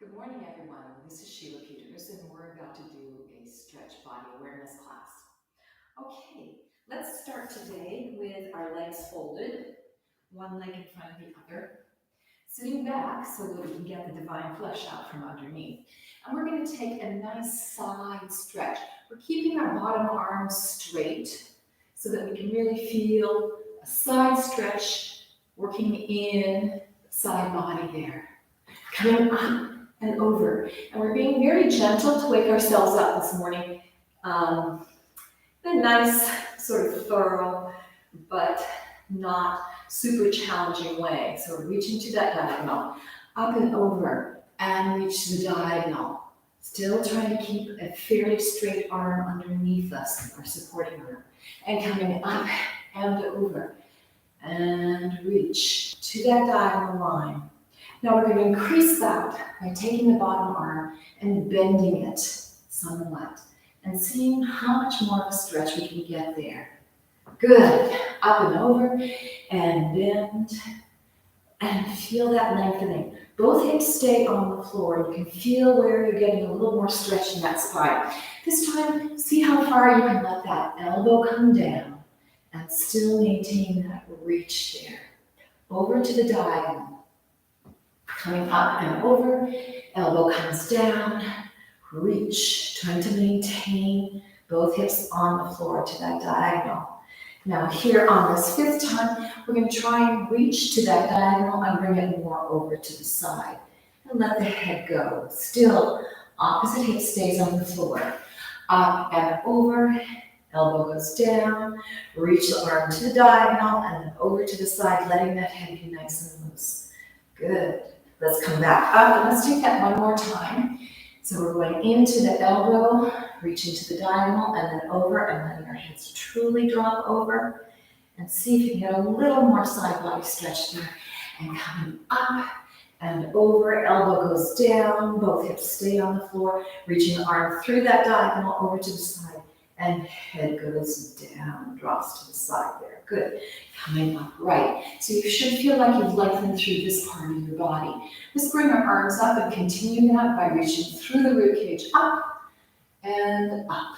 Good morning, everyone. This is Sheila and we're about to do a stretch body awareness class. Okay, let's start today with our legs folded, one leg in front of the other, sitting back so that we can get the divine flesh out from underneath. And we're going to take a nice side stretch. We're keeping our bottom arms straight so that we can really feel a side stretch working in the side body there. Coming up and over. And we're being very gentle to wake ourselves up this morning. A nice, sort of thorough, but not super challenging way. So we're reaching to that diagonal, up and over, and reach the diagonal. Still trying to keep a fairly straight arm underneath us, our supporting arm. And coming up and over, and reach to that diagonal line. Now we're going to increase that by taking the bottom arm and bending it somewhat and seeing how much more of a stretch we can get there. Good. Up and over and bend and feel that lengthening. Both hips stay on the floor. You can feel where you're getting a little more stretch in that spine. This time, see how far you can let that elbow come down and still maintain that reach there. Over to the diagonal. Coming up and over, elbow comes down, reach, trying to maintain both hips on the floor to that diagonal. Now here on this fifth time, we're going to try and reach to that diagonal and bring it more over to the side. And let the head go. Still, opposite hip stays on the floor. Up and over, elbow goes down, reach the arm to the diagonal and then over to the side, letting that head be nice and loose. Good. Let's come back up and let's take that one more time. So we're going into the elbow, reaching to the diagonal and then over and letting our heads truly drop over. And see if you can get a little more side body stretch there. And coming up and over, elbow goes down, both hips stay on the floor, reaching the arm through that diagonal over to the side and head goes down, drops to the side there. Good. Coming up right. So you should feel like you've lengthened through this part of your body. Let's bring our arms up and continue that by reaching through the ribcage up and up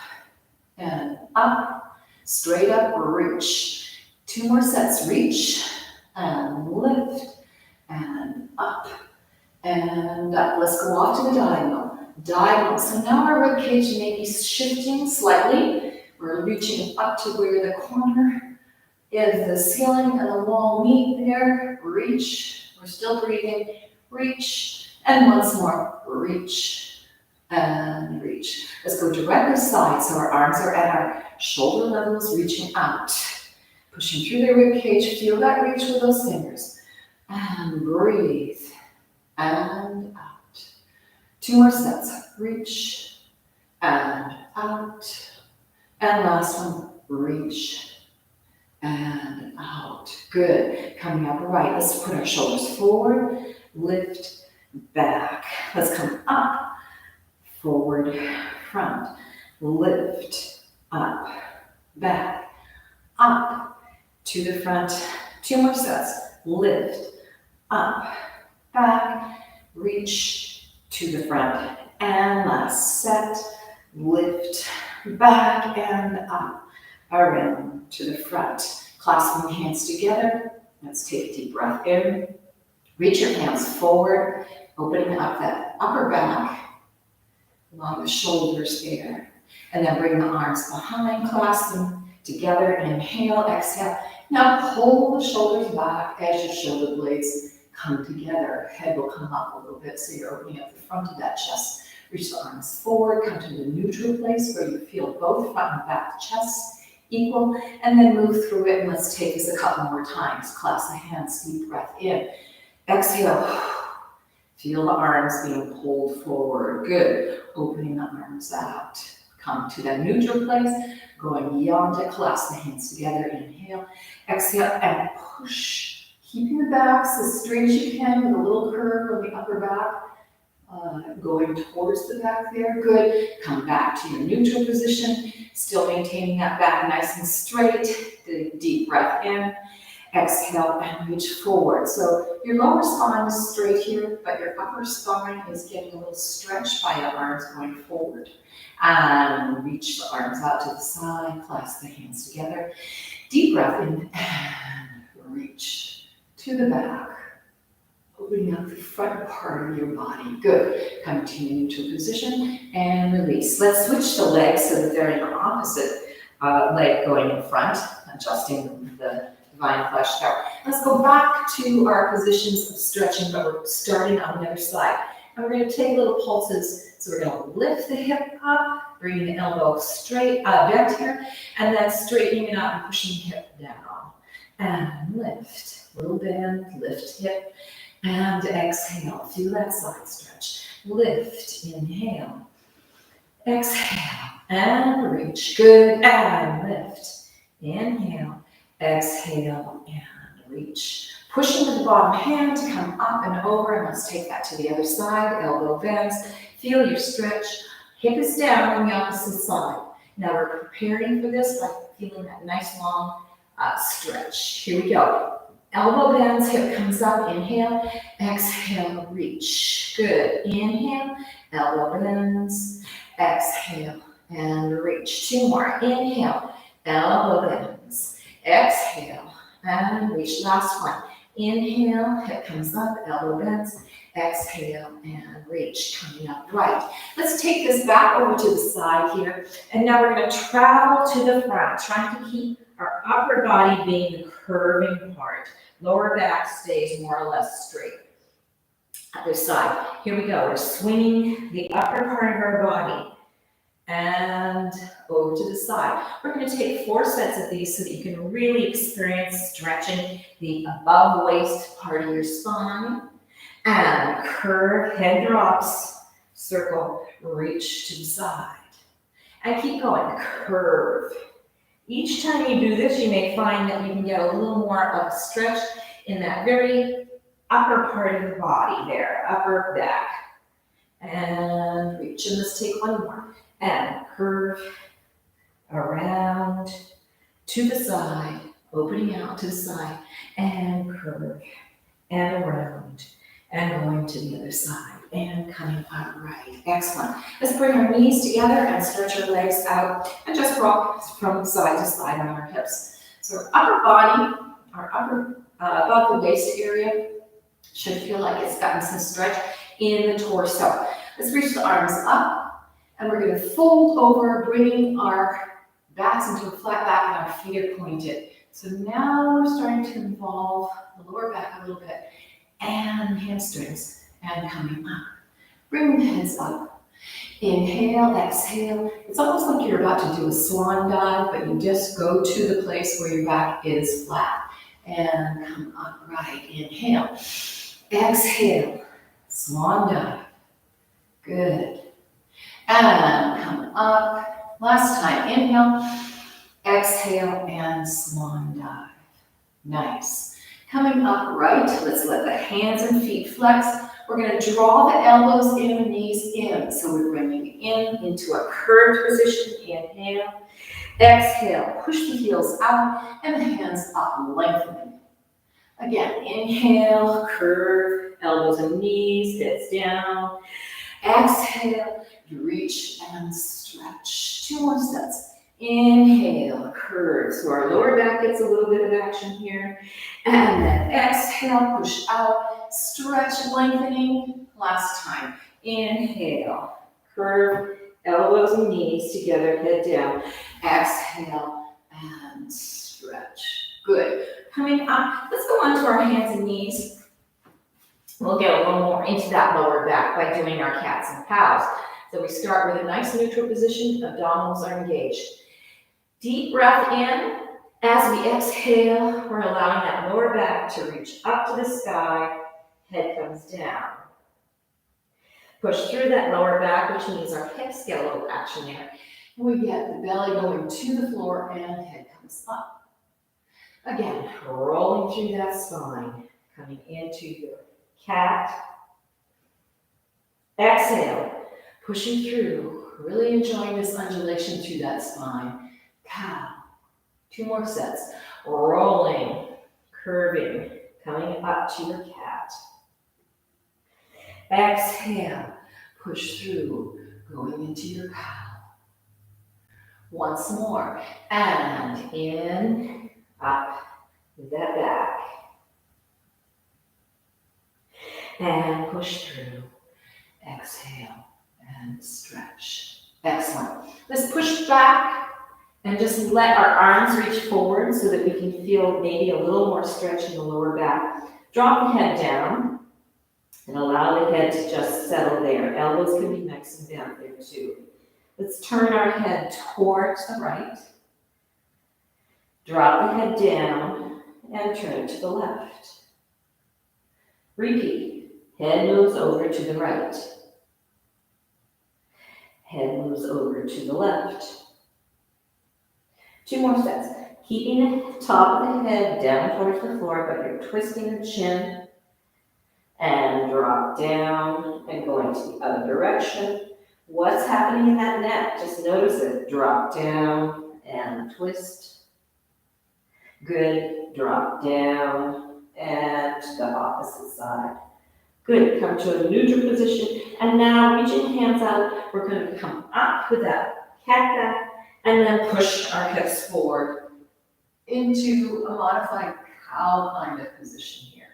and up. Straight up, reach. Two more sets. Reach and lift and up and up. Let's go off to the diagonal. Diagonal. So now our ribcage may be shifting slightly. We're reaching up to where the corner is the ceiling and the wall meet there. Reach. We're still breathing. Reach. And once more. Reach. And reach. Let's go directly side. So our arms are at our shoulder levels, reaching out. Pushing through the ribcage. Feel that reach with those fingers. And breathe. And out. Two more sets. Reach. And out. And last one. Reach. And out. Good. Coming up right. Let's put our shoulders forward. Lift. Back. Let's come up. Forward. Front. Lift. Up. Back. Up. To the front. Two more sets. Lift. Up. Back. Reach. To the front. And last set. Lift. Back and up. Around to the front. Clasping hands together. Let's take a deep breath in. Reach your hands forward, opening up that upper back along the shoulders there. And then bring the arms behind, clasp them together. Inhale, exhale. Now pull the shoulders back as your shoulder blades come together. Head will come up a little bit, so you're opening up the front of that chest. Reach the arms forward, come to the neutral place where you feel both front and back chest equal, and then move through it. And let's take this a couple more times. Clasp the hands, deep breath in. Exhale. Feel the arms being pulled forward. Good. Opening the arms out. Come to that neutral place. Going beyond it. Clasp the hands together. Inhale. Exhale and push. Keeping the backs as straight as you can with a little curve on the upper back. Going towards the back there. Good. Come back to your neutral position. Still maintaining that back nice and straight. Deep breath in. Exhale and reach forward. So your lower spine is straight here, but your upper spine is getting a little stretch by your arms going forward. And reach the arms out to the side, clasp the hands together. Deep breath in and reach to the back. Opening up the front part of your body. Good. Continue to position and release. Let's switch the legs so that they're in the opposite leg going in front, adjusting the divine flesh out. Let's go back to our positions of stretching, but we're starting on the other side. And we're going to take little pulses. So we're going to lift the hip up, bringing the elbow straight, bent here, and then straightening it up and pushing the hip down. And lift. Little bend, lift hip. And exhale, feel that side stretch. Lift, inhale. Exhale, and reach. Good, and lift. Inhale, exhale, and reach. Pushing with the bottom hand to come up and over, and let's take that to the other side. Elbow bends, feel your stretch. Hip is down on the opposite side. Now we're preparing for this by feeling that nice long stretch. Here we go. Elbow bends, hip comes up, inhale, exhale, reach. Good, inhale, elbow bends, exhale, and reach. Two more, inhale, elbow bends, exhale, and reach. Last one, inhale, hip comes up, elbow bends, exhale, and reach, coming up right. Let's take this back over to the side here, and now we're going to travel to the front, trying to keep our upper body being the curving part. Lower back stays more or less straight. Other side. Here we go. We're swinging the upper part of our body and over to the side. We're going to take 4 sets of these so that you can really experience stretching the above waist part of your spine. And curve, head drops, circle, reach to the side. And keep going. Curve. Each time you do this, you may find that you can get a little more of a stretch in that very upper part of the body there, upper back. And reach, and let's take one more. And curve around to the side, opening out to the side, and curve, and around, and going to the other side, and coming up right. Excellent. Let's bring our knees together and stretch our legs out, and just rock from side to side on our hips. So our upper body, our upper, above the waist area, should feel like it's gotten some stretch in the torso. Let's reach the arms up, and we're going to fold over, bringing our backs into a flat back, and our feet are pointed. So now we're starting to involve the lower back a little bit, and hamstrings, and coming up. Bring the heads up. Inhale, exhale. It's almost like you're about to do a swan dive, but you just go to the place where your back is flat. And come up right. Inhale. Exhale. Swan dive. Good. And come up. Last time. Inhale. Exhale and swan dive. Nice. Coming up right. Let's let the hands and feet flex. We're going to draw the elbows in and knees in. So we're bringing in into a curved position. Inhale. Exhale. Push the heels out and the hands up, lengthening. Again, inhale, curve, elbows and knees, heads down. Exhale, reach and stretch. 2 more sets. Inhale, curve. So our lower back gets a little bit of action here. And then exhale, push out, stretch, lengthening. Last time. Inhale, curve, elbows and knees together, head down. Exhale and stretch. Good. Coming up, let's go on to our hands and knees. We'll get a little more into that lower back by doing our cats and cows. So we start with a nice neutral position, abdominals are engaged. Deep breath in. As we exhale, we're allowing that lower back to reach up to the sky, head comes down. Push through that lower back, which means our hips get a little action there. And we get the belly going to the floor and head comes up. Again, rolling through that spine, coming into your cat. Exhale, pushing through, really enjoying this undulation through that spine. Cow. 2 more sets. Rolling, curving, coming up to your cat. Exhale, push through, going into your cow. Once more, and in, up, that back. And push through, exhale, and stretch. Excellent. Let's push back and just let our arms reach forward so that we can feel maybe a little more stretch in the lower back. Drop the head down and allow the head to just settle there. Elbows can be nice and down there too. Let's turn our head towards the right. Drop the head down and turn it to the left. Repeat. Head moves over to the right. Head moves over to the left. 2 more sets. Keeping the top of the head down towards the floor, but you're twisting the chin. And drop down and going to the other direction. What's happening in that neck? Just notice it. Drop down and twist. Good. Drop down and the opposite side. Good. Come to a neutral position. And now reaching hands out, we're going to come up with that cat back and then push our hips forward into a modified cow kind of position here.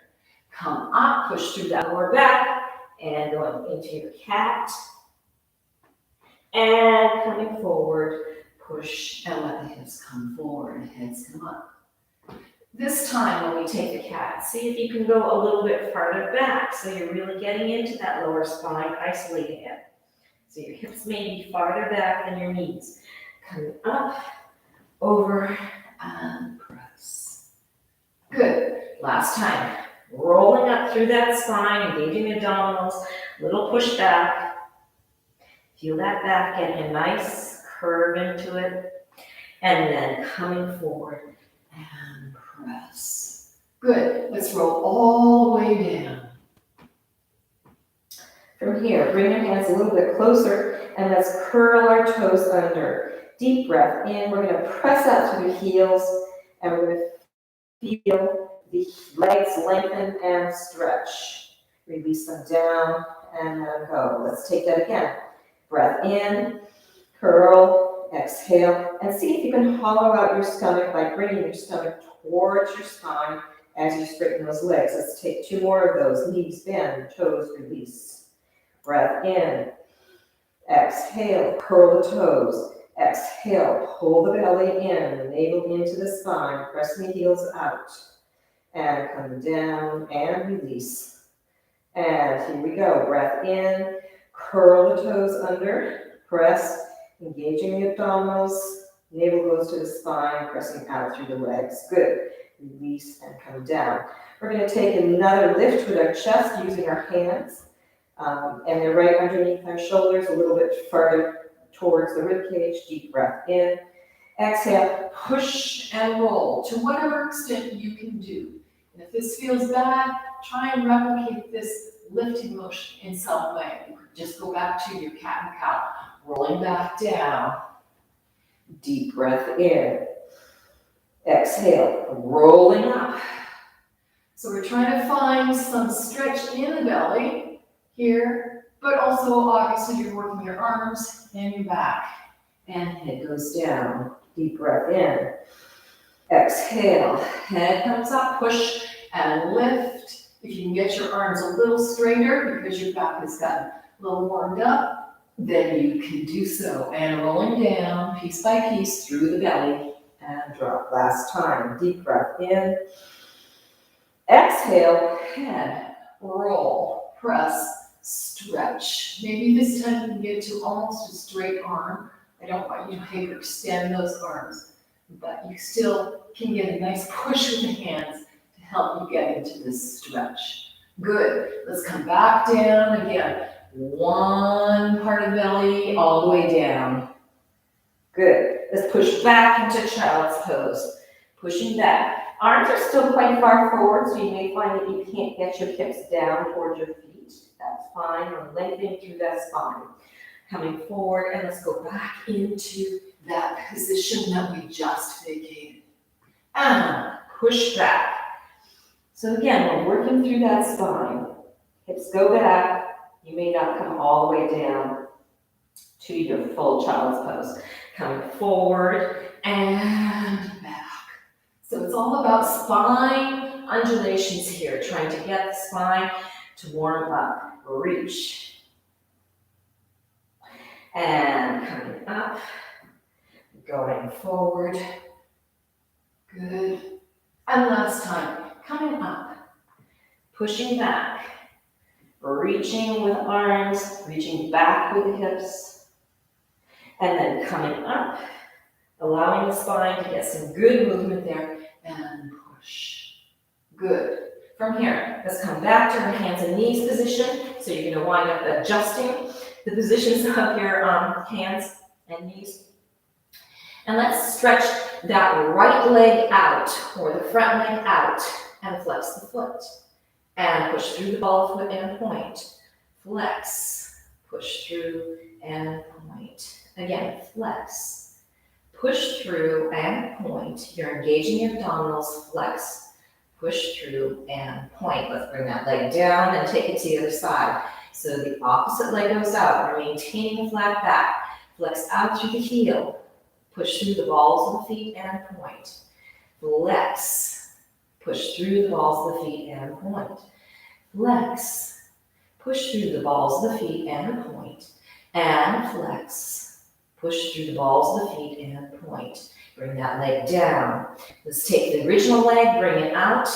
Come up, push through that lower back, and going into your cat. And coming forward, push and let the hips come forward, heads come up. This time when we take the cat, see if you can go a little bit farther back so you're really getting into that lower spine, isolating it. So your hips may be farther back than your knees. Coming up, over, and press. Good. Last time. Rolling up through that spine, engaging the abdominals, little push back. Feel that back getting a nice curve into it. And then coming forward and press. Good. Let's roll all the way down. From here, bring your hands a little bit closer and let's curl our toes under. Deep breath in. We're going to press out through the heels and we're going to feel the legs lengthen and stretch. Release them down and let them go. Let's take that again. Breath in, curl, exhale, and see if you can hollow out your stomach by bringing your stomach towards your spine as you straighten those legs. Let's take 2 more of those. Knees bend, toes release. Breath in, exhale, curl the toes. Exhale, pull the belly in, the navel into the spine, pressing the heels out. And come down and release. And here we go. Breath in, curl the toes under, press, engaging the abdominals, navel goes to the spine, pressing out through the legs. Good. Release and come down. We're going to take another lift with our chest using our hands. And they're right underneath our shoulders, a little bit farther towards the rib cage. Deep breath in. Exhale, push and roll to whatever extent you can do. And if this feels bad, try and replicate this lifting motion in some way. You could just go back to your cat and cow, rolling back down. Deep breath in. Exhale, rolling up. So we're trying to find some stretch in the belly here, but also obviously you're working your arms and your back. And head goes down. Deep breath in. Exhale, head comes up, push and lift. If you can get your arms a little straighter because your back has gotten a little warmed up, then you can do so. And rolling down piece by piece through the belly and drop. Last time. Deep breath in. Exhale, head, roll, press, stretch. Maybe this time you can get to almost a straight arm. I don't want you to hyperextend those arms, but you still can get a nice push with the hands to help you get into this stretch. Good. Let's come back down again. One part of the belly all the way down. Good. Let's push back into child's pose. Pushing back. Arms are still quite far forward, so you may find that you can't get your hips down towards your feet. That's fine. We're lengthening through that spine. Coming forward, and let's go back into that position that we just vacated. And push back. So again, we're working through that spine. Hips go back. You may not come all the way down to your full child's pose. Coming forward and back. So it's all about spine undulations here, trying to get the spine to warm up. Reach. And coming up, going forward. Good. And last time, coming up, pushing back, reaching with arms, reaching back with the hips, and then coming up, allowing the spine to get some good movement there, and push. Good. From here, let's come back to our hands and knees position. So you're going to wind up adjusting the positions of your hands and knees. And let's stretch that right leg out, or the front leg out, and flex the foot. And push through the ball of foot and point. Flex, push through and point. Again, flex, push through and point. You're engaging your abdominals, flex, push through and point. Let's bring that leg down and take it to the other side. So the opposite leg goes out. We're maintaining a flat back. Flex out through the heel. Push through the balls of the feet and point. Flex. Push through the balls of the feet and point. Flex. Push through the balls of the feet and point. And flex. Push through the balls of the feet and point. Bring that leg down. Let's take the original leg, bring it out,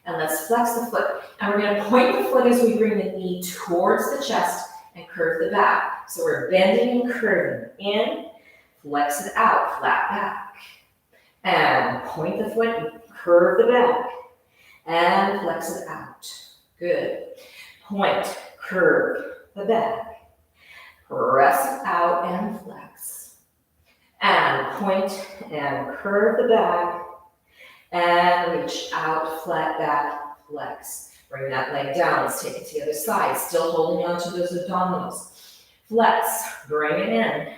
and let's flex the foot. And we're going to point the foot as we bring the knee towards the chest and curve the back. So we're bending and curving. In, flex it out, flat back. And point the foot and curve the back. And flex it out. Good. Point, curve the back. Press it out and flex. And point and curve the back. And reach out, flat back, flex. Bring that leg down. Let's take it to the other side. Still holding on to those abdominals. Flex. Bring it in.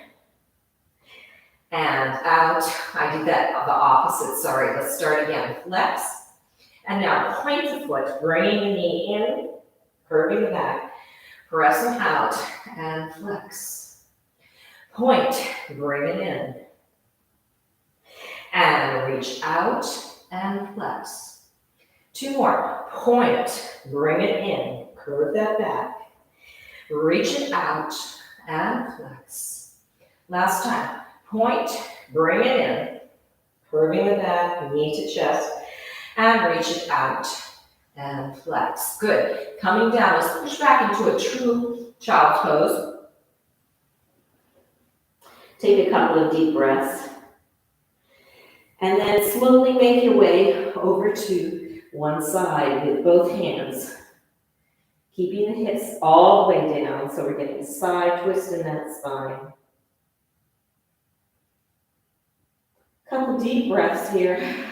And out. I did that the opposite. Sorry. Let's start again. Flex. And now point the foot. Bringing the knee in. Curving the back. Press them out. And flex. Point. Bring it in. And reach out. And flex. Two more. Point, bring it in, curve that back, reach it out, and flex. Last time. Point, bring it in, curving the back, knee to chest, and reach it out, and flex. Good. Coming down, let's push back into a true child's pose. Take a couple of deep breaths. And then slowly make your way over to one side with both hands. Keeping the hips all the way down, so we're getting a side twist in that spine. Couple deep breaths here.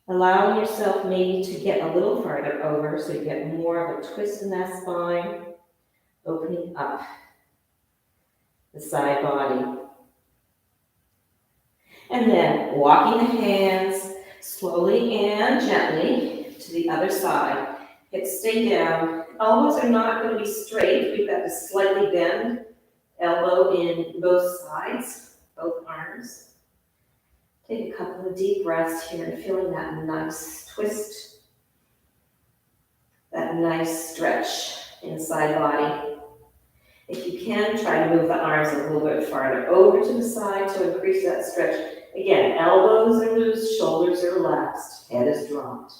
Allowing yourself maybe to get a little farther over, so you get more of a twist in that spine. Opening up the side body. And then walking the hands slowly and gently to the other side. Hips stay down. Elbows are not going to be straight. We've got to slightly bend. Elbow in both sides, both arms. Take a couple of deep breaths here, feeling that nice twist, that nice stretch in the side body. If you can, try to move the arms a little bit farther over to the side to increase that stretch. Again, elbows are loose, shoulders are relaxed, head is dropped.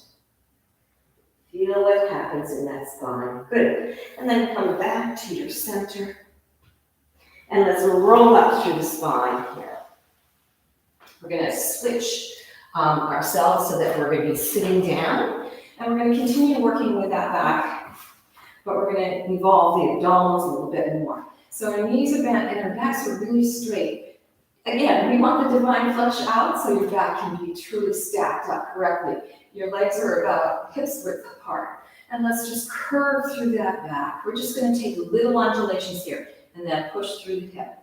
Feel what happens in that spine. Good. And then come back to your center. And let's roll up through the spine here. We're going to switch ourselves so that we're going to be sitting down. And we're going to continue working with that back. But we're going to involve the abdominals a little bit more. So our knees are bent and our backs are really straight. Again, we want the divine flesh out so your back can be truly stacked up correctly. Your legs are about hips width apart. And let's just curve through that back. We're just going to take little undulations here and then push through the hip.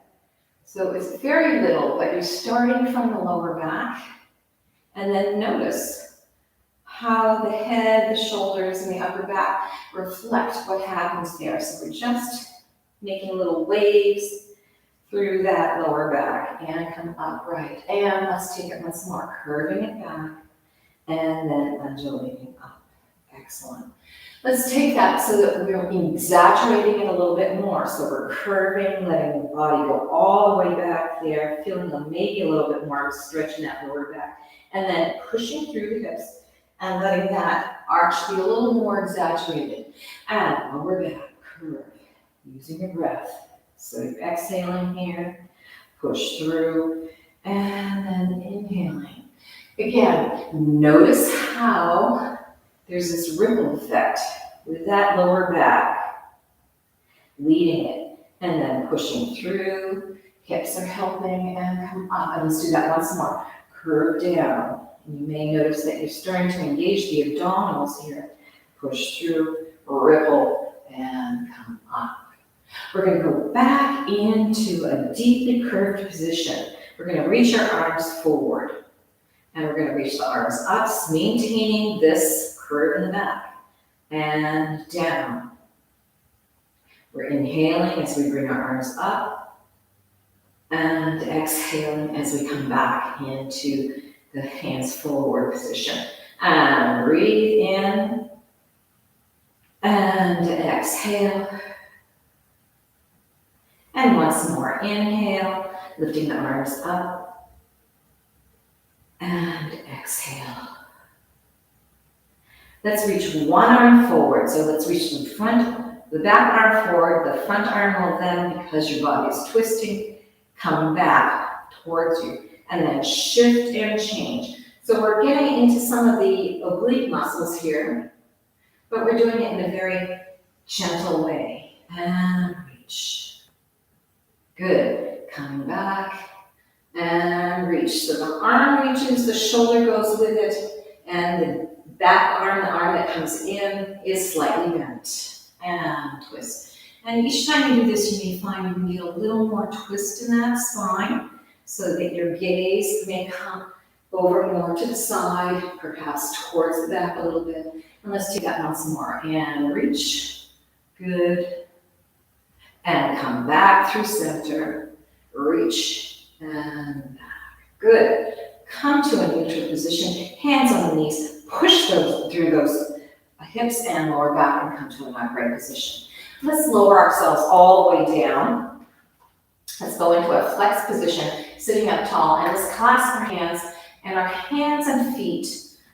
So it's very little, but you're starting from the lower back. And then notice how the head, the shoulders, and the upper back reflect what happens there. So we're just making little waves through that lower back and come upright. And let's take it once more, curving it back and then undulating up. Excellent. Let's take that so that we're exaggerating it a little bit more. So we're curving, letting the body go all the way back there, feeling maybe a little bit more of a stretch in that lower back, and then pushing through the hips and letting that arch be a little more exaggerated. And lower back, curve, using your breath. So you're exhaling here, push through, and then inhaling. Again, notice how there's this ripple effect with that lower back, leading it, and then pushing through. Hips are helping, and come up. And let's do that once more. Curve down. And you may notice that you're starting to engage the abdominals here. Push through, ripple, and come up. We're going to go back into a deeply curved position. We're going to reach our arms forward. And we're going to reach the arms up, maintaining this curve in the back. And down. We're inhaling as we bring our arms up. And exhaling as we come back into the hands forward position. And breathe in. And exhale. And once more, inhale, lifting the arms up. And exhale. Let's reach one arm forward. So let's reach the back arm forward, the front arm will then, because your body is twisting, come back towards you. And then shift and change. So we're getting into some of the oblique muscles here, but we're doing it in a very gentle way. And reach. Good. Coming back and reach. So the arm reaches, the shoulder goes with it, and the back arm, the arm that comes in, is slightly bent. And twist. And each time you do this, you may find you can get a little more twist in that spine so that your gaze may come over more to the side, perhaps towards the back a little bit. And let's do that once more. And reach. Good. And come back through center. Reach and back. Good. Come to a neutral position. Hands on the knees. Push through those hips and lower back and come to an upright position. Let's lower ourselves all the way down. Let's go into a flex position, sitting up tall, and let's clasp our hands, and our hands and feet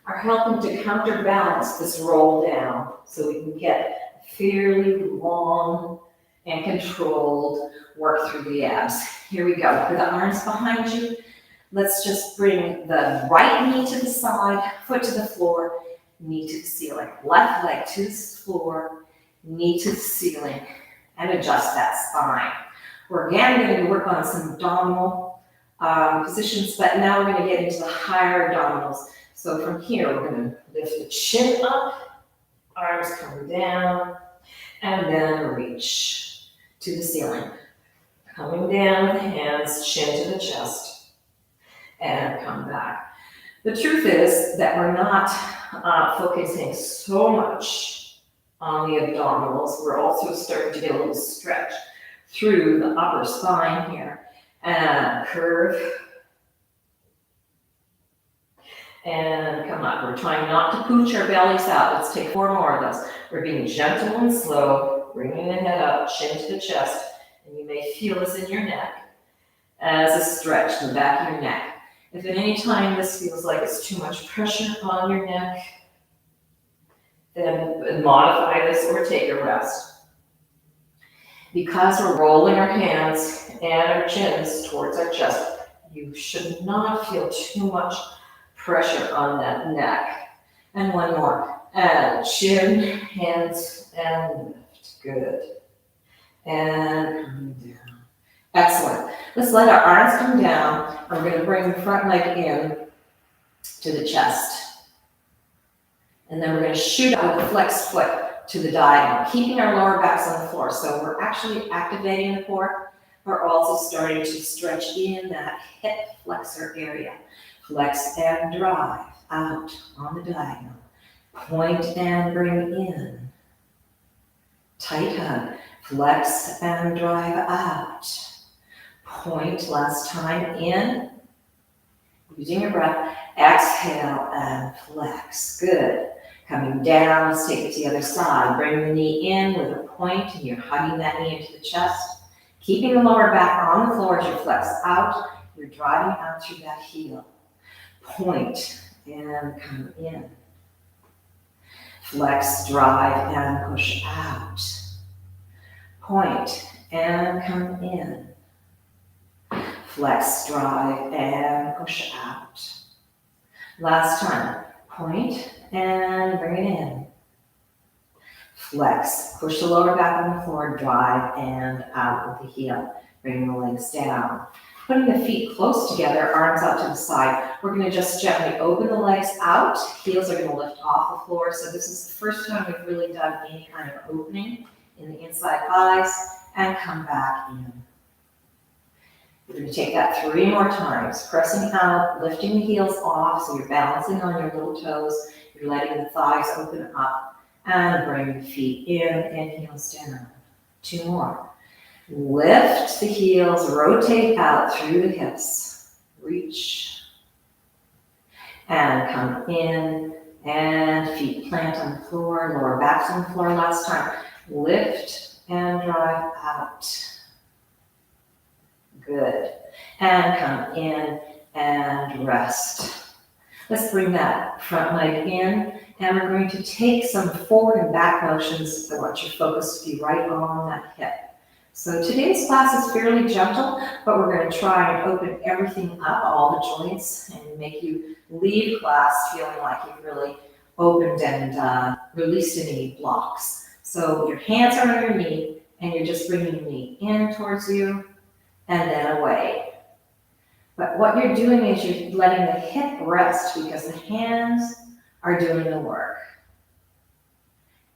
are helping to counterbalance this roll down so we can get fairly long and controlled work through the abs. Here we go. With the arms behind you, let's just bring the right knee to the side, foot to the floor, knee to the ceiling. Left leg to the floor, knee to the ceiling, and adjust that spine. We're again going to work on some abdominal positions, but now we're going to get into the higher abdominals. So from here, we're going to lift the chin up, arms come down, and then reach to the ceiling. Coming down with the hands, chin to the chest, and come back. The truth is that we're not focusing so much on the abdominals. We're also starting to get a little stretch through the upper spine here. And curve. And come up. We're trying not to pooch our bellies out. Let's take 4 more of those. We're being gentle and slow, bringing the head up, chin to the chest. And you may feel this in your neck as a stretch in the back of your neck. If at any time this feels like it's too much pressure on your neck, then modify this or take a rest. Because we're rolling our hands and our chins towards our chest, you should not feel too much pressure on that neck. And one more. And chin, hands, and lift. Good. And coming down. Excellent. Let's let our arms come down. And we're going to bring the front leg in to the chest. And then we're going to shoot out with the flexed foot to the diagonal, keeping our lower backs on the floor. So we're actually activating the core. We're also starting to stretch in that hip flexor area. Flex and drive out on the diagonal. Point and bring in. Tight hug. Flex and drive out. Point last time in. Using your breath. Exhale and flex. Good. Coming down, let's take it to the other side. Bring the knee in with a point, and you're hugging that knee into the chest. Keeping the lower back on the floor as you flex out. You're driving out through that heel. Point and come in. Flex, drive, and push out. Point and come in. Flex, drive, and push out. Last time. Point and bring it in. Flex, push the lower back on the floor, drive and out with the heel. Bring the legs down. Putting the feet close together, arms out to the side. We're going to just gently open the legs out. Heels are going to lift off the floor. So this is the first time we've really done any kind of opening in the inside thighs, and come back in. We're going to take that 3 more times. Pressing out, lifting the heels off, so you're balancing on your little toes. You're letting the thighs open up, and bring the feet in and heels down. 2 more. Lift the heels, rotate out through the hips. Reach. And come in, and feet plant on the floor, lower backs on the floor last time. Lift and drive out. Good. And come in and rest. Let's bring that front leg in, and we're going to take some forward and back motions. I want your focus to be right on that hip. So today's class is fairly gentle, but we're going to try and open everything up, all the joints, and make you leave class feeling like you've really opened and released any blocks. So your hands are on your knee, and you're just bringing your knee in towards you, and then away. But what you're doing is you're letting the hip rest, because the hands are doing the work.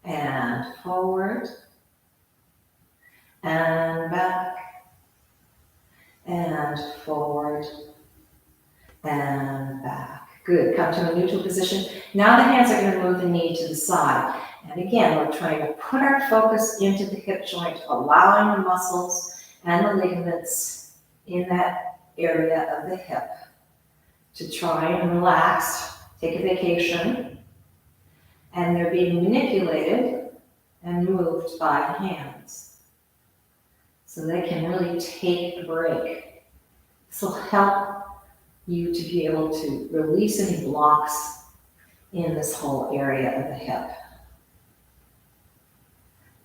And forward, and back, and forward, and back. Good, come to a neutral position. Now the hands are going to move the knee to the side. And again, we're trying to put our focus into the hip joint, allowing the muscles and the ligaments in that area of the hip to try and relax, take a vacation, and they're being manipulated and moved by the hands. So they can really take a break. This will help you to be able to release any blocks in this whole area of the hip.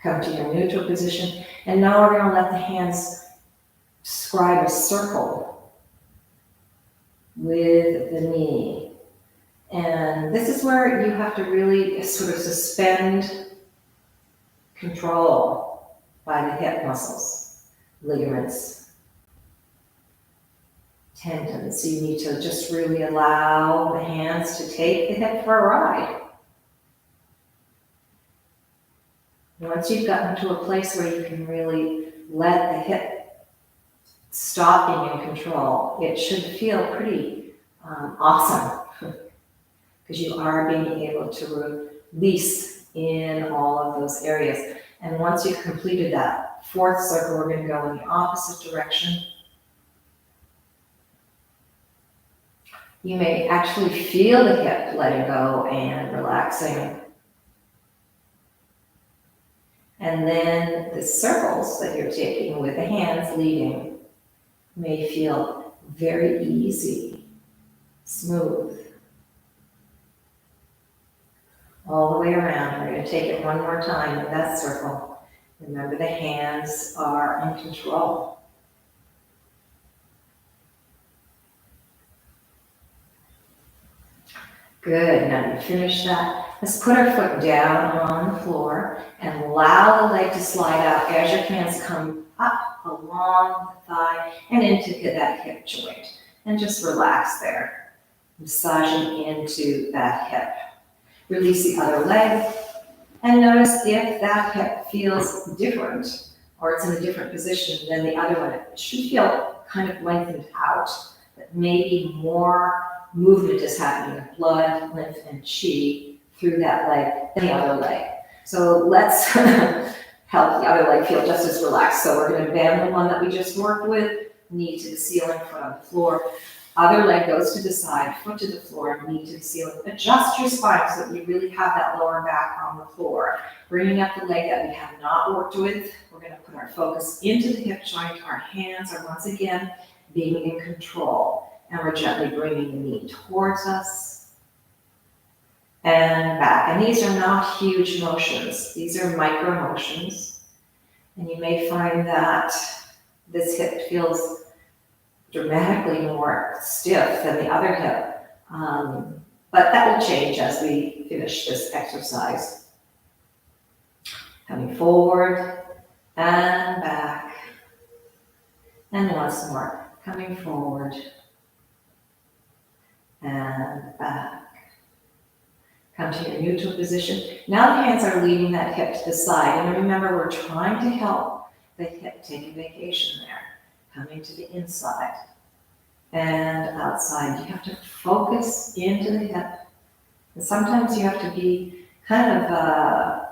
Come to your neutral position, and now we're going to let the hands describe a circle with the knee. And this is where you have to really sort of suspend control by the hip muscles, ligaments, tendons. So you need to just really allow the hands to take the hip for a ride. Once you've gotten to a place where you can really let the hip stop being in control, it should feel pretty awesome, because you are being able to release in all of those areas. And once you've completed that 4th circle, we're going to go in the opposite direction. You may actually feel the hip letting go and relaxing. And then the circles that you're taking with the hands leading may feel very easy, smooth. All the way around. We're going to take it one more time in that circle. Remember, the hands are in control. Good. Now you finish that. Let's put our foot down on the floor and allow the leg to slide out as your hands come up along the thigh and into that hip joint. And just relax there, massaging into that hip. Release the other leg, and notice if that hip feels different, or it's in a different position than the other one. It should feel kind of lengthened out, but maybe more movement is happening of blood, lymph, and chi through that leg than the other leg. So let's help the other leg feel just as relaxed. So we're going to bend the one that we just worked with, knee to the ceiling, foot on the floor. Other leg goes to the side, foot to the floor, knee to the ceiling. Adjust your spine so that you really have that lower back on the floor. Bringing up the leg that we have not worked with, we're going to put our focus into the hip joint. Our hands are once again being in control. And we're gently bringing the knee towards us and back. And these are not huge motions. These are micro motions. And you may find that this hip feels dramatically more stiff than the other hip. But that will change as we finish this exercise. Coming forward and back. And once more, coming forward and back. Come to your neutral position. Now the hands are leading that hip to the side. And remember, we're trying to help the hip take a vacation there. Coming to the inside and outside. You have to focus into the hip. And sometimes you have to be kind of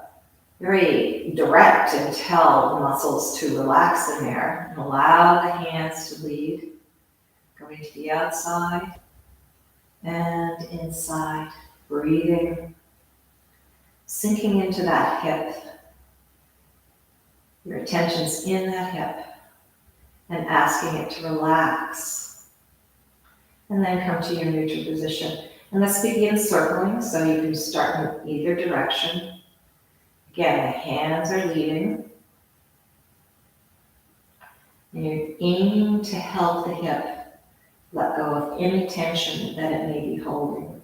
very direct and tell the muscles to relax in there. And allow the hands to lead. Going to the outside and inside. Breathing. Sinking into that hip. Your attention's in that hip. And asking it to relax. And then come to your neutral position. And let's begin circling, so you can start in either direction. Again, the hands are leading. And you're aiming to help the hip let go of any tension that it may be holding.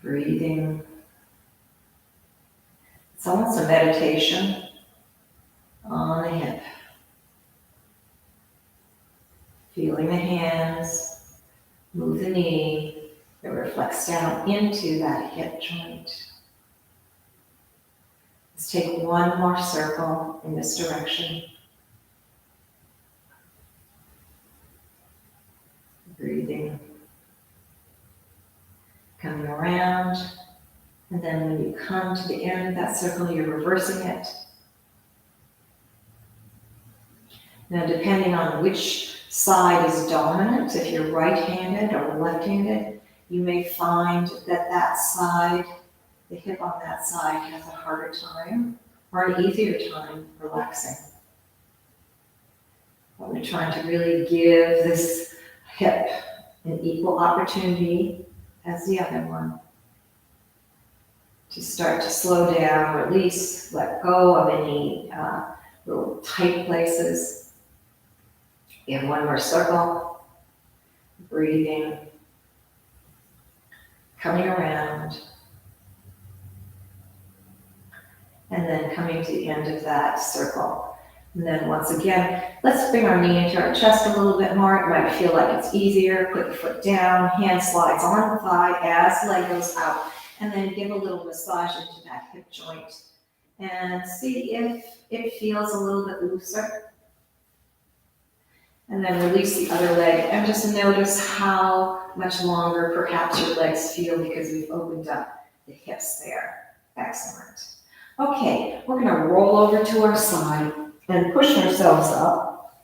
Breathing. It's almost a meditation on the hip. Feeling the hands, move the knee, it reflects down into that hip joint. Let's take one more circle in this direction. Breathing. Coming around, and then when you come to the end of that circle, you're reversing it. Now, depending on which side is dominant, if you're right-handed or left-handed, you may find that that side, the hip on that side, has a harder time or an easier time relaxing. But we're trying to really give this hip an equal opportunity as the other one to start to slow down, release, let go of any little tight places. In one more circle, breathing, coming around, and then coming to the end of that circle. And then once again, let's bring our knee into our chest a little bit more. It might feel like it's easier. Put the foot down, hand slides on the thigh as the leg goes out, and then give a little massage into that hip joint. And see if it feels a little bit looser. And then release the other leg and just notice how much longer perhaps your legs feel because we've opened up the hips there. Excellent. Okay, we're going to roll over to our side and push ourselves up.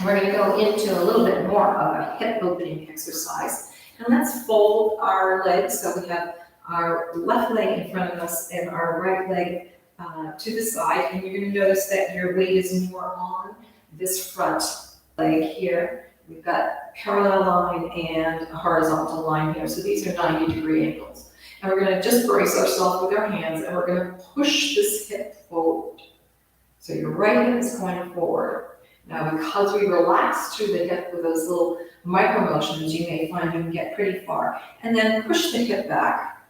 We're going to go into a little bit more of a hip opening exercise. And let's fold our legs so we have our left leg in front of us and our right leg to the side. And you're going to notice that your weight is more on this front leg here. We've got parallel line and a horizontal line here. So these are 90-degree angles. And we're going to just brace ourselves with our hands and we're going to push this hip forward. So your right hip is going forward. Now because we relax through the hip with those little micro motions, you may find you can get pretty far. And then push the hip back.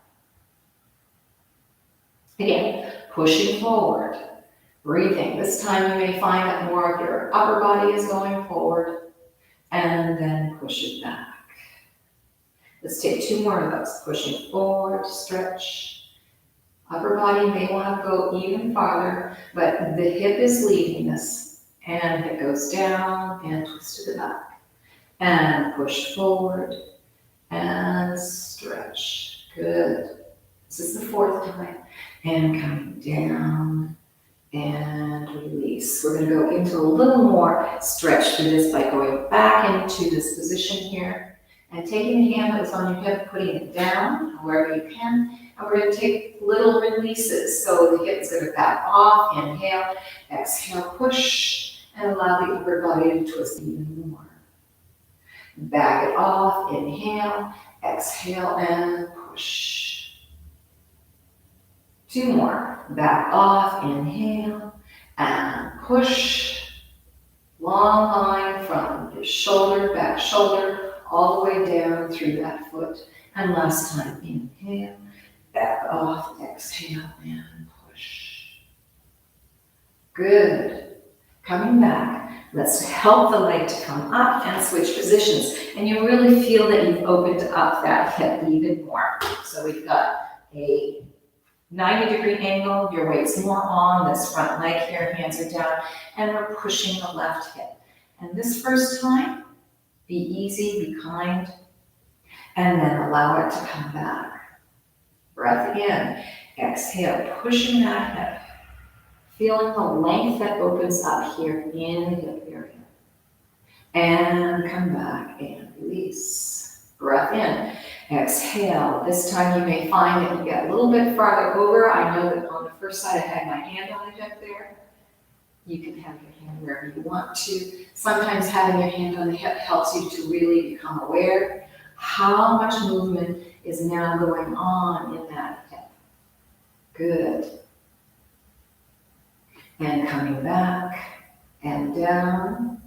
Again, pushing forward. Breathing. This time you may find that more of your upper body is going forward and then push it back. Let's take two more of those. Pushing forward, stretch. Upper body may want to go even farther, but the hip is leading this. And it goes down and twist to the back. And push forward and stretch. Good. This is the fourth time. And coming down and release. We're going to go into a little more stretch through this by going back into this position here and taking the hand that was on your hip, putting it down wherever you can. And we're going to take little releases. So the hip is going to back off, inhale, exhale, push, and allow the upper body to twist even more. Back it off, inhale, exhale, and push. Two more. Back off, inhale, and push. Long line from your shoulder, back shoulder, all the way down through that foot. And last time, inhale, back off, exhale, and push. Good. Coming back. Let's help the leg to come up and switch positions. And you really feel that you've opened up that hip even more. So we've got a 90-degree angle, your weight's more on this front leg here, hands are down, and we're pushing the left hip. And this first time, be easy, be kind, and then allow it to come back. Breath in, exhale, pushing that hip. Feeling the length that opens up here in the hip area. And come back and release. Breath in. Exhale. This time you may find that you get a little bit farther over. I know that on the first side I had my hand on the hip there. You can have your hand wherever you want to. Sometimes having your hand on the hip helps you to really become aware how much movement is now going on in that hip. Good. And coming back and down.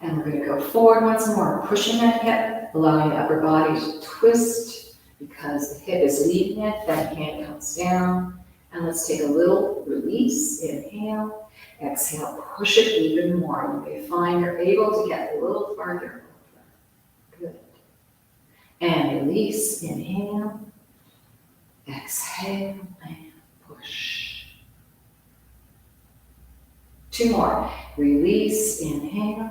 And we're going to go forward once more, pushing that hip, allowing the upper body to twist because the hip is leading it, that hand comes down. And let's take a little release, inhale, exhale, push it even more. You may find you're able to get a little farther over. Good. And release, inhale, exhale, and push. Two more. Release, inhale,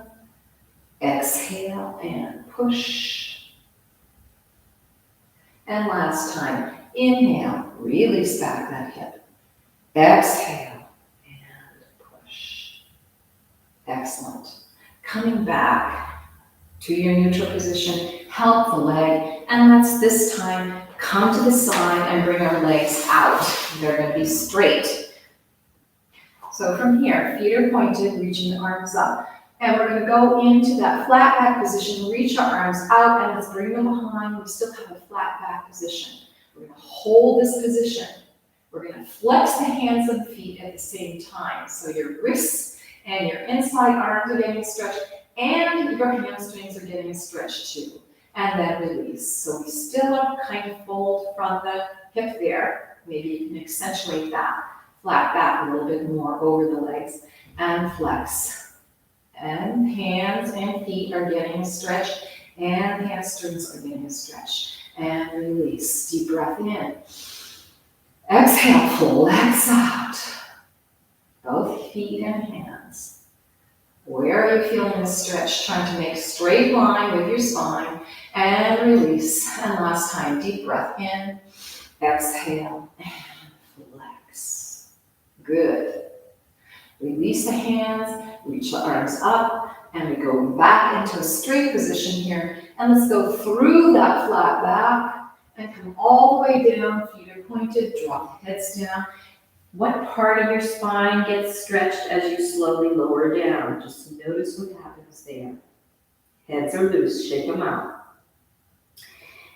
exhale, and push. And last time, inhale, release back that hip. Exhale, and push. Excellent. Coming back to your neutral position, help the leg, and let's this time come to the side and bring our legs out. They're going to be straight. So from here, feet are pointed, reaching the arms up. And we're going to go into that flat back position, reach our arms out, and let's bring them behind. We still have a flat back position. We're going to hold this position. We're going to flex the hands and feet at the same time. So your wrists and your inside arms are getting stretched, and your hamstrings are getting stretched too. And then release. So we still have kind of fold from the hip there. Maybe you can accentuate that flat back a little bit more over the legs and flex. And hands and feet are getting stretched, and hamstrings are getting stretched. And release. Deep breath in. Exhale, flex out. Both feet and hands. Where are you feeling the stretch? Trying to make a straight line with your spine. And release. And last time, deep breath in. Exhale, and flex. Good. Release the hands, reach the arms up, and we go back into a straight position here. And let's go through that flat back and come all the way down. Feet are pointed, drop the heads down. What part of your spine gets stretched as you slowly lower down? Just notice what happens there. Heads are loose, shake them out.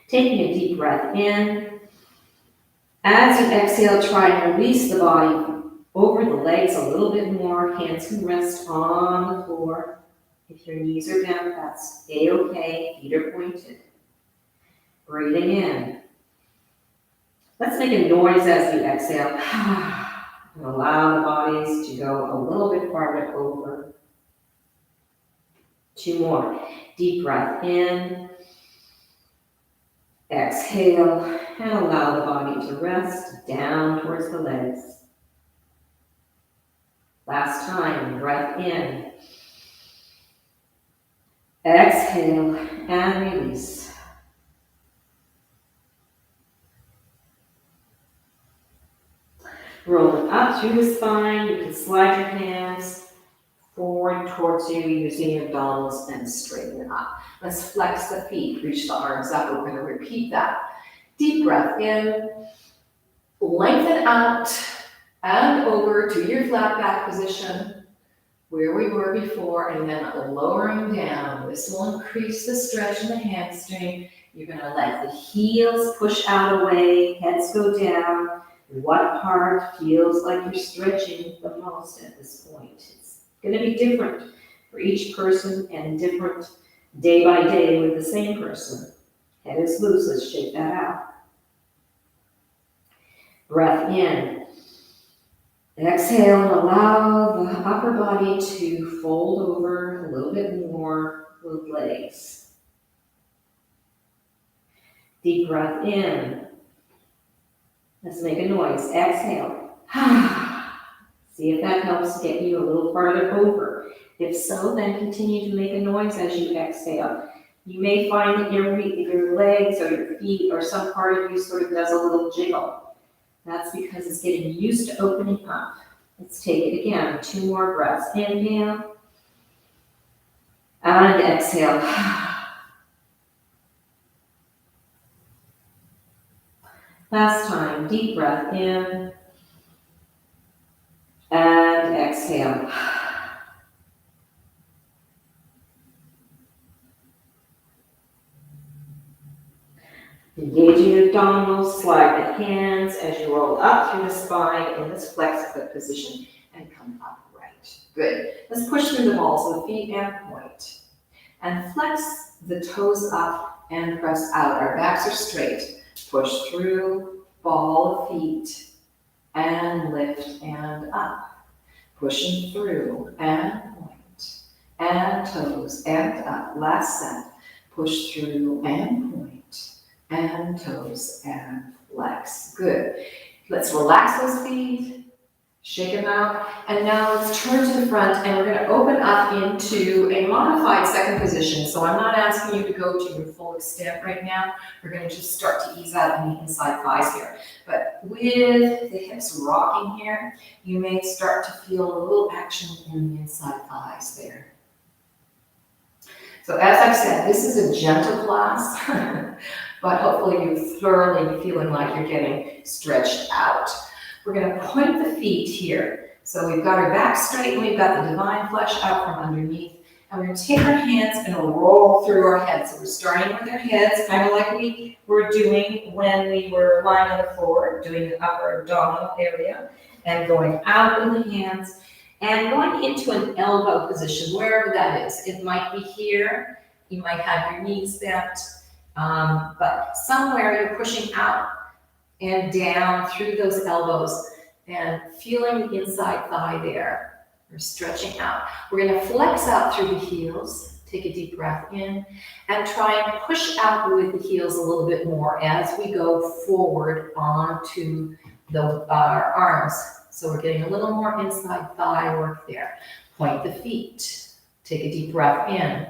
Taking a deep breath in. As you exhale, try and release the body over the legs a little bit more. Hands can rest on the floor. If your knees are down, that's A-okay. Feet are pointed. Breathing in. Let's make a noise as you exhale. And allow the bodies to go a little bit farther over. Two more. Deep breath in. Exhale. And allow the body to rest down towards the legs. Last time, breath in. Exhale and release. Roll it up through the spine. You can slide your hands forward towards you using your abdominals and straighten up. Let's flex the feet, reach the arms up. We're going to repeat that. Deep breath in, lengthen out and over to your flat back position where we were before, and then lowering down. This will increase the stretch in the hamstring. You're going to let the heels push out away, heads go down. What part feels like you're stretching the most at this point? It's going to be different for each person and different day by day with the same person. Head is loose. Let's shake that out. Breath in. Exhale and allow the upper body to fold over a little bit more with legs. Deep breath in. Let's make a noise. Exhale. See if that helps get you a little farther over. If so, then continue to make a noise as you exhale. You may find that your legs or your feet or some part of you sort of does a little jiggle. That's because it's getting used to opening up. Let's take it again. 2 more breaths. Inhale. And exhale. Last time. Deep breath in. And exhale. Engage your abdominals, slide the hands as you roll up through the spine in this flex foot position and come upright. Good. Let's push through the balls of the feet and point. And flex the toes up and press out. Our backs are straight. Push through, ball of feet, and lift and up. Pushing through and point, and toes and up. Last set. Push through and point, and toes and flex. Good. Let's relax those feet, shake them out, and now let's turn to the front and we're going to open up into a modified second position. So I'm not asking you to go to your full extent right now. We're going to just start to ease out in the inside thighs here. But with the hips rocking here, you may start to feel a little action in the inside thighs there. So as I've said, this is a gentle class, but hopefully you're thoroughly feeling like you're getting stretched out. We're going to point the feet here. So we've got our back straight and we've got the divine flesh out from underneath. And we're going to take our hands and roll through our heads. So we're starting with our heads, kind of like we were doing when we were lying on the floor, doing the upper abdominal area, and going out with the hands. And going into an elbow position, wherever that is. It might be here, you might have your knees bent, but somewhere you're pushing out and down through those elbows and feeling the inside thigh there. We're stretching out. We're going to flex out through the heels. Take a deep breath in and try and push out with the heels a little bit more as we go forward onto our arms. So we're getting a little more inside thigh work there. Point the feet. Take a deep breath in.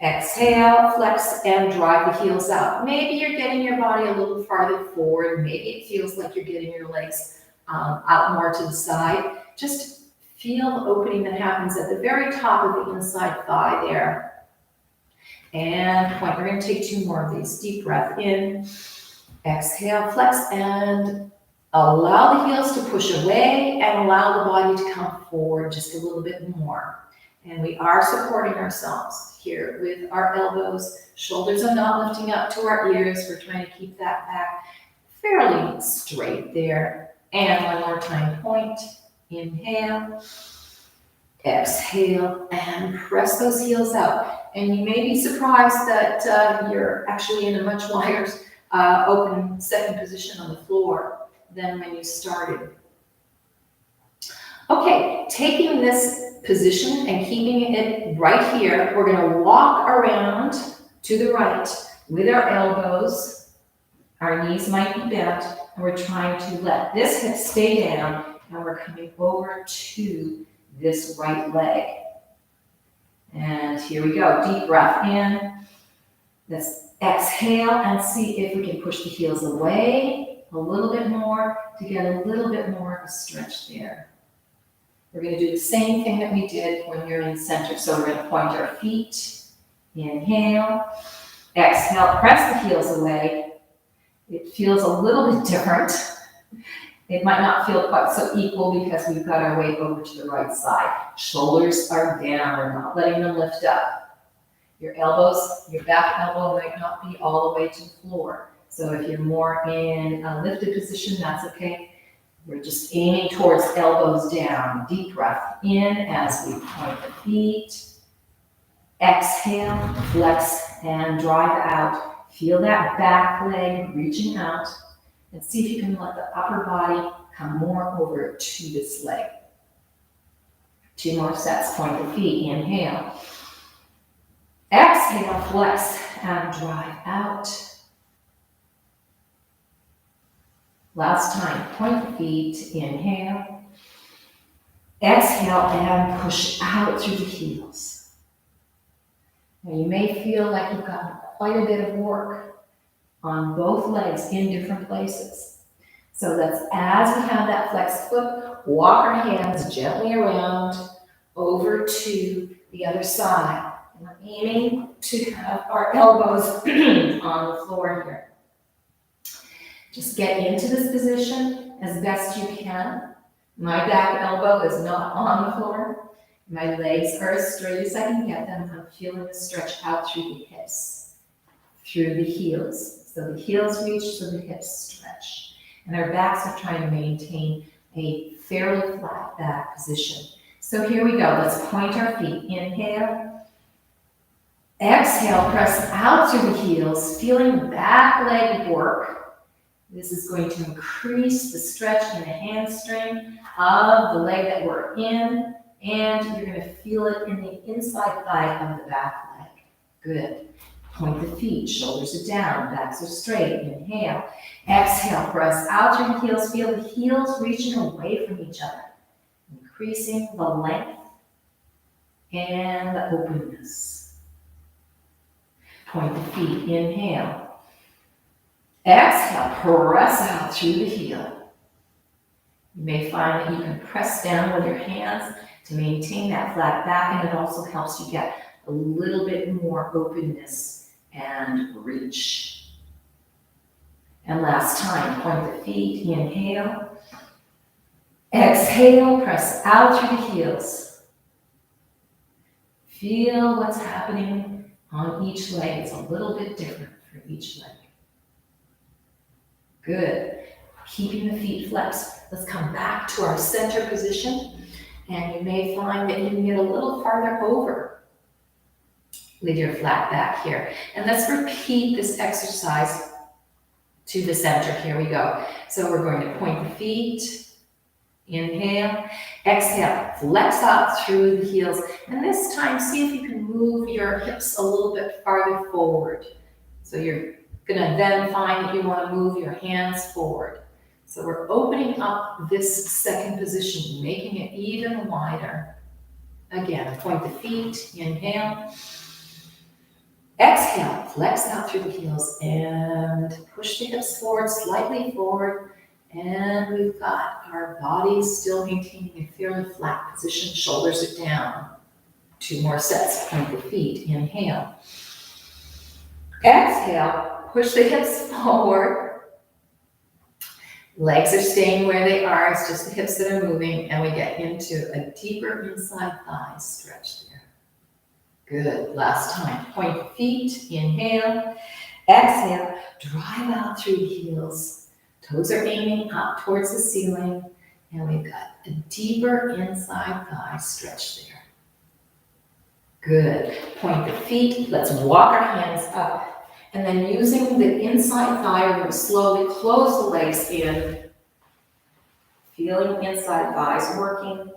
Exhale, flex, and drive the heels out. Maybe you're getting your body a little farther forward. Maybe it feels like you're getting your legs out more to the side. Just feel the opening that happens at the very top of the inside thigh there. And point. We're going to take 2 more of these. Deep breath in. Exhale, flex, and allow the heels to push away and allow the body to come forward just a little bit more. And we are supporting ourselves here with our elbows. Shoulders are not lifting up to our ears. We're trying to keep that back fairly straight there. And one more time, point. Inhale. Exhale. And press those heels out. And you may be surprised that you're actually in a much wider open second position on the floor than when you started. Okay, taking this position and keeping it right here, we're going to walk around to the right with our elbows. Our knees might be bent, and we're trying to let this hip stay down, and we're coming over to this right leg. And here we go. Deep breath in. Let's exhale and see if we can push the heels away a little bit more to get a little bit more of a stretch there. We're going to do the same thing that we did when you're in center. So we're going to point our feet. Inhale. Exhale, press the heels away. It feels a little bit different. It might not feel quite so equal because we've got our weight over to the right side. Shoulders are down. We're not letting them lift up. Your elbows, your back elbow might not be all the way to the floor. So if you're more in a lifted position, that's okay. We're just aiming towards elbows down. Deep breath in as we point the feet. Exhale, flex and drive out. Feel that back leg reaching out. And see if you can let the upper body come more over to this leg. 2 more sets. Point the feet. Inhale. Exhale, flex and drive out. Last time, point the feet, inhale. Exhale and push out through the heels. Now you may feel like you've gotten quite a bit of work on both legs in different places. So let's, as we have that flexed foot, walk our hands gently around over to the other side. And we're aiming to have our elbows on the floor here. Just get into this position as best you can. My back elbow is not on the floor. My legs are as straight as I can get them. I'm feeling the stretch out through the hips, through the heels. So the heels reach, so the hips stretch. And our backs are trying to maintain a fairly flat back position. So here we go. Let's point our feet. Inhale. Exhale, press out through the heels, feeling the back leg work. This is going to increase the stretch in the hamstring of the leg that we're in, and you're going to feel it in the inside thigh of the back leg. Good. Point the feet, shoulders are down, backs are straight. Inhale. Exhale, press out through the heels. Feel the heels reaching away from each other, increasing the length and the openness. Point the feet. Inhale. Exhale, press out through the heel. You may find that you can press down with your hands to maintain that flat back, and it also helps you get a little bit more openness and reach. And last time, point the feet, inhale. Exhale, press out through the heels. Feel what's happening on each leg. It's a little bit different for each leg. Good. Keeping the feet flexed. Let's come back to our center position. And you may find that you can get a little farther over with your flat back here. And let's repeat this exercise to the center. Here we go. So we're going to point the feet. Inhale. Exhale. Flex out through the heels. And this time, see if you can move your hips a little bit farther forward. So you're going to then find that you want to move your hands forward. So we're opening up this second position, making it even wider. Again, point the feet, inhale. Exhale, flex out through the heels and push the hips forward, slightly forward. And we've got our bodies still maintaining a fairly flat position. Shoulders are down. 2 more sets, point the feet, inhale. Exhale. Push the hips forward. Legs are staying where they are. It's just the hips that are moving, and we get into a deeper inside thigh stretch there. Good. Last time. Point the feet. Inhale. Exhale. Drive out through the heels. Toes are aiming up towards the ceiling, and we've got a deeper inside thigh stretch there. Good. Point the feet. Let's walk our hands up. And then using the inside thigh, we're going to slowly close the legs in, feeling inside thighs working,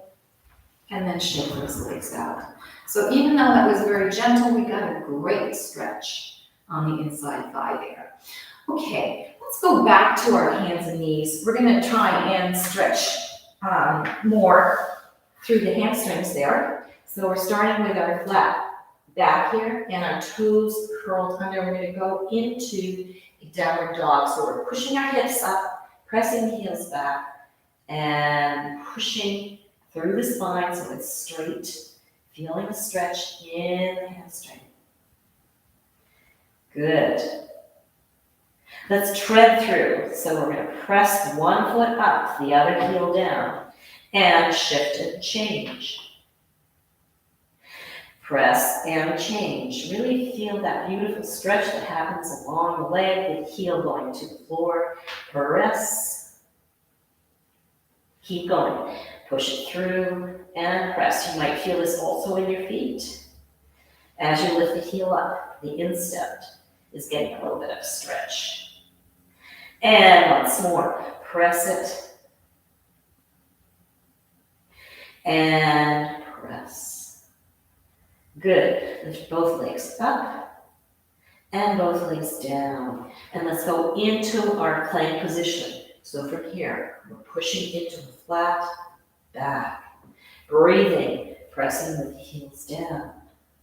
and then shake those legs out. So even though that was very gentle, we got a great stretch on the inside thigh there. Okay, let's go back to our hands and knees. We're going to try and stretch more through the hamstrings there. So we're starting with our flat back here, and our toes curled under. We're going to go into a downward dog. So we're pushing our hips up, pressing the heels back and pushing through the spine so it's straight. Feeling a stretch in the hamstring. Good. Let's tread through. So we're going to press one foot up, the other heel down, and shift and change. Press and change. Really feel that beautiful stretch that happens along the leg, the heel going to the floor. Press. Keep going. Push it through and press. You might feel this also in your feet. As you lift the heel up, the instep is getting a little bit of stretch. And once more, press it. And press. Good. Lift both legs up and both legs down. And let's go into our plank position. So from here, we're pushing into the flat back. Breathing, pressing with the heels down.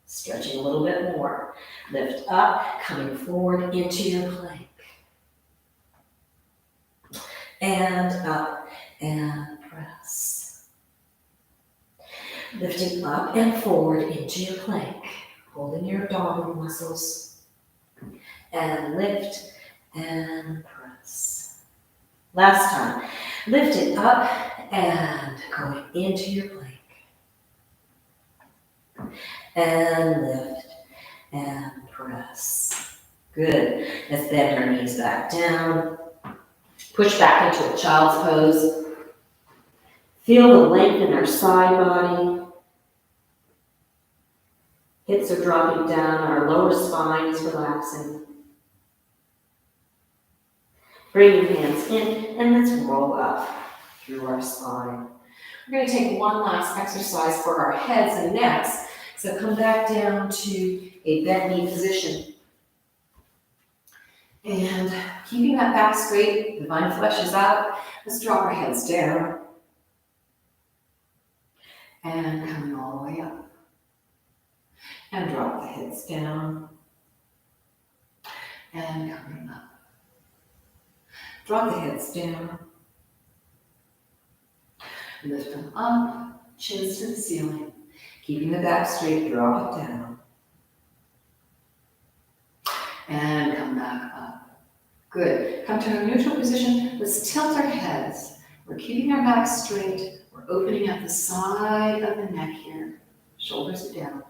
Stretching a little bit more. Lift up, coming forward into your plank. And up and press. Lifting up and forward into your plank. Holding your abdominal muscles. And lift and press. Last time. Lift it up and going into your plank. And lift and press. Good. Let's bend our knees back down. Push back into a child's pose. Feel the length in our side body. Hips are dropping down. Our lower spine is relaxing. Bring your hands in and let's roll up through our spine. We're going to take one last exercise for our heads and necks. So come back down to a bent knee position. And keeping that back straight, the divine flesh is out. Let's drop our heads down. And coming all the way up. And drop the heads down. And coming up. Drop the heads down. Lift them up, chins to the ceiling. Keeping the back straight, drop it down. And come back up. Good. Come to a neutral position. Let's tilt our heads. We're keeping our back straight. We're opening up the side of the neck here. Shoulders are down.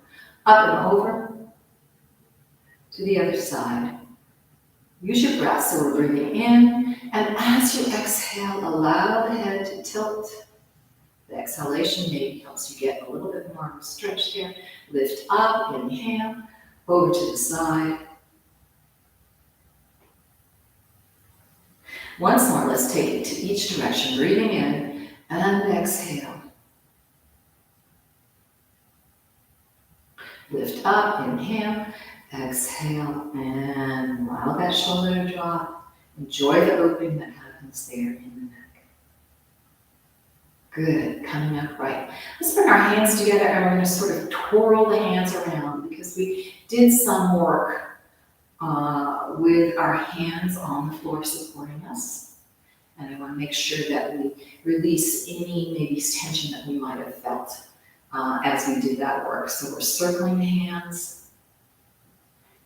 Up and over to the other side. Use your breath. So we're breathing in. And as you exhale, allow the head to tilt. The exhalation maybe helps you get a little bit more of a stretch here. Lift up, inhale, over to the side. Once more, let's take it to each direction. Breathing in and exhale. Lift up, inhale, exhale, and allow that shoulder to drop. Enjoy the opening that happens there in the neck. Good, coming up right. Let's bring our hands together and we're going to sort of twirl the hands around because we did some work with our hands on the floor supporting us. And I want to make sure that we release any maybe tension that we might have felt as we did that work. So we're circling the hands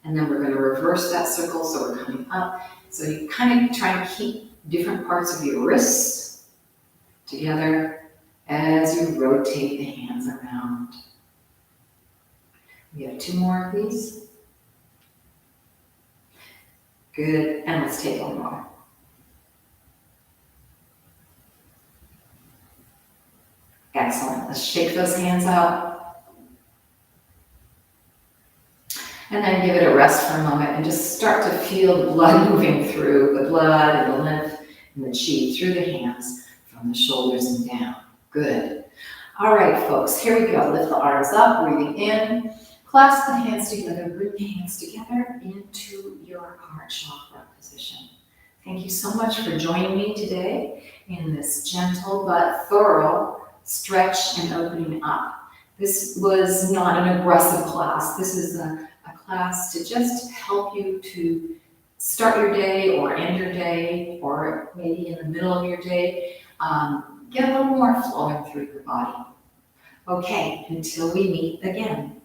and then we're going to reverse that circle. So we're coming up. So you kind of try to keep different parts of your wrists together as you rotate the hands around. We have 2 more of these. Good, and let's take one more. Excellent, let's shake those hands out. And then give it a rest for a moment and just start to feel the blood moving through, the blood and the lymph and the chi through the hands from the shoulders and down. Good. All right, folks, here we go. Lift the arms up, breathing in. Clasp the hands together, bring the hands together into your heart chakra position. Thank you so much for joining me today in this gentle but thorough stretch and opening up. This was not an aggressive class. This is a class to just help you to start your day or end your day, or maybe in the middle of your day, get a little more flowing through your body. Okay, until we meet again.